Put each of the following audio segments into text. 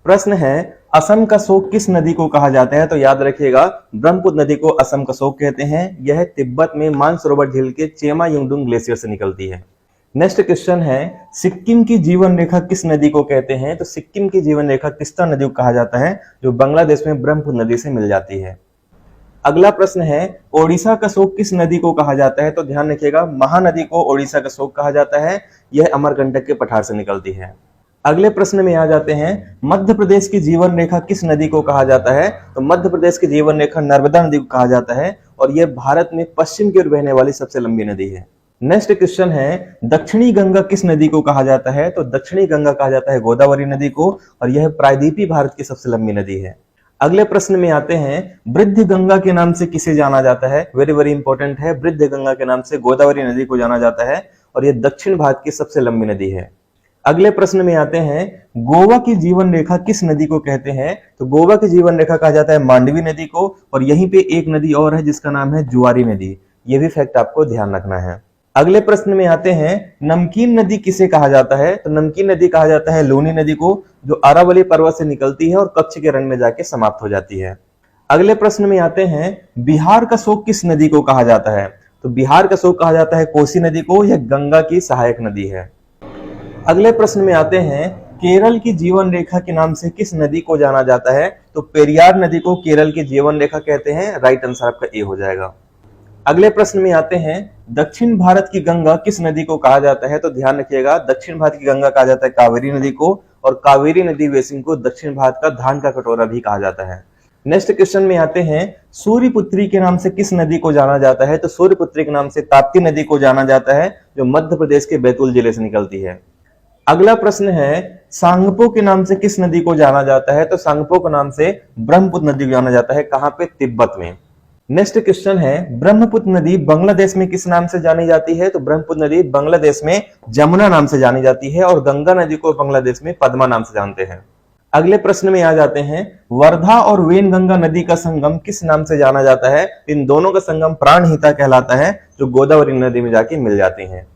प्रश्न है, असम का शोक किस नदी को कहा जाता है? तो याद रखिएगा, ब्रह्मपुत्र नदी को असम का शोक कहते हैं। यह तिब्बत में मानसरोवर झील के चेमा युंगडुंग ग्लेशियर से निकलती है। नेक्स्ट क्वेश्चन है, सिक्किम की जीवन रेखा किस नदी को कहते हैं? तो सिक्किम की जीवन रेखा तिस्ता नदी को कहा जाता है, जो बांग्लादेश में ब्रह्मपुत्र नदी से मिल जाती है। अगला प्रश्न है, ओडिशा का शोक किस नदी को कहा जाता है? तो ध्यान रखिएगा, महानदी को ओडिशा का शोक कहा जाता है। यह अमरकंटक के पठार से निकलती है। अगले प्रश्न में आ जाते हैं, मध्य प्रदेश की जीवन रेखा किस नदी को कहा जाता है? तो मध्य प्रदेश की जीवन रेखा नर्मदा नदी को कहा जाता है और यह भारत में पश्चिम की ओर बहने वाली सबसे लंबी नदी है। नेक्स्ट क्वेश्चन है, दक्षिणी गंगा किस नदी को कहा जाता है? तो दक्षिणी गंगा कहा जाता है गोदावरी नदी को और यह प्रायद्वीपीय भारत की सबसे लंबी नदी है। अगले प्रश्न में आते हैं, वृद्ध गंगा के नाम से किसे जाना जाता है? वेरी वेरी इंपॉर्टेंट है, वृद्ध गंगा के नाम से गोदावरी नदी को जाना जाता है और यह दक्षिण भारत की सबसे लंबी नदी है। अगले प्रश्न में आते हैं, गोवा की जीवन रेखा किस नदी को कहते हैं? तो गोवा की जीवन रेखा कहा जाता है मांडवी नदी को और यहीं पे एक नदी और है जिसका नाम है जुआरी नदी। यह भी फैक्ट आपको ध्यान रखना है। अगले प्रश्न में आते हैं, नमकीन नदी किसे कहा जाता है? तो नमकीन नदी कहा जाता है लूनी नदी को, जो अरावली पर्वत से निकलती है और कच्छ के रण में जाके समाप्त हो जाती है। अगले प्रश्न में आते हैं, बिहार का शोक किस नदी को कहा जाता है? तो बिहार का शोक कहा जाता है कोसी नदी को, यह गंगा की सहायक नदी है। अगले प्रश्न में आते हैं, केरल की जीवन रेखा के नाम से किस नदी को जाना जाता है? तो पेरियार नदी को केरल की जीवन रेखा कहते हैं। राइट आंसर आपका ए हो जाएगा। अगले प्रश्न में आते हैं, दक्षिण भारत की गंगा किस नदी को कहा जाता है? तो ध्यान रखिएगा, दक्षिण भारत की गंगा कहा जाता है कावेरी नदी को और कावेरी नदी बेसिन को दक्षिण भारत का धान का कटोरा भी कहा जाता है। नेक्स्ट क्वेश्चन में आते हैं, सूर्यपुत्री के नाम से किस नदी को जाना जाता है? तो सूर्यपुत्री के नाम से ताप्ती नदी को जाना जाता है, जो मध्य प्रदेश के बैतूल जिले से निकलती है। अगला प्रश्न है, सांगपो के नाम से किस नदी को जाना जाता है? तो सांगपो के नाम से ब्रह्मपुत्र नदी को जाना जाता है। कहां पे? तिब्बत में। नेक्स्ट क्वेश्चन है, ब्रह्मपुत्र नदी बांग्लादेश में किस नाम से जानी जाती है? तो ब्रह्मपुत्र नदी बांग्लादेश में जमुना नाम से जानी जाती है और गंगा नदी को बांग्लादेश में पद्मा नाम से जानते हैं। अगले प्रश्न में आ जाते हैं, वर्धा और वेनगंगा नदी का संगम किस नाम से जाना जाता है? इन दोनों का संगम प्राणहिता कहलाता है, जो गोदावरी नदी में जाके मिल जाती हैं।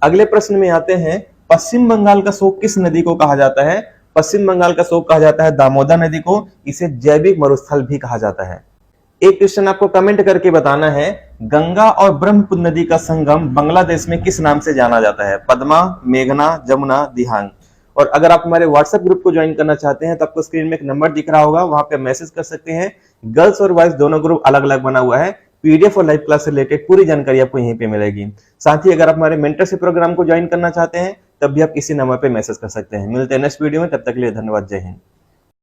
अगले प्रश्न में आते हैं, पश्चिम बंगाल का शोक किस नदी को कहा जाता है? पश्चिम बंगाल का शोक कहा जाता है दामोदर नदी को, इसे जैविक मरुस्थल भी कहा जाता है। एक क्वेश्चन आपको कमेंट करके बताना है, गंगा और ब्रह्मपुत्र नदी का संगम बांग्लादेश में किस नाम से जाना जाता है? पद्मा, मेघना, जमुना, दिहांग। और अगर आप हमारे व्हाट्सएप ग्रुप को ज्वाइन करना चाहते हैं तो आपको स्क्रीन में एक नंबर दिख रहा होगा, वहां पे मैसेज कर सकते हैं। गर्ल्स और बॉयज दोनों ग्रुप अलग अलग बना हुआ है। पीडीएफ और लाइव क्लास से रिलेटेड पूरी जानकारी आपको यहीं पे मिलेगी। साथ ही अगर आप हमारे मेंटरशिप प्रोग्राम को ज्वाइन करना चाहते हैं तब भी आप इसी नंबर पे मैसेज कर सकते हैं। मिलते हैं नेक्स्ट वीडियो में, तब तक के लिए धन्यवाद। जय हिंद।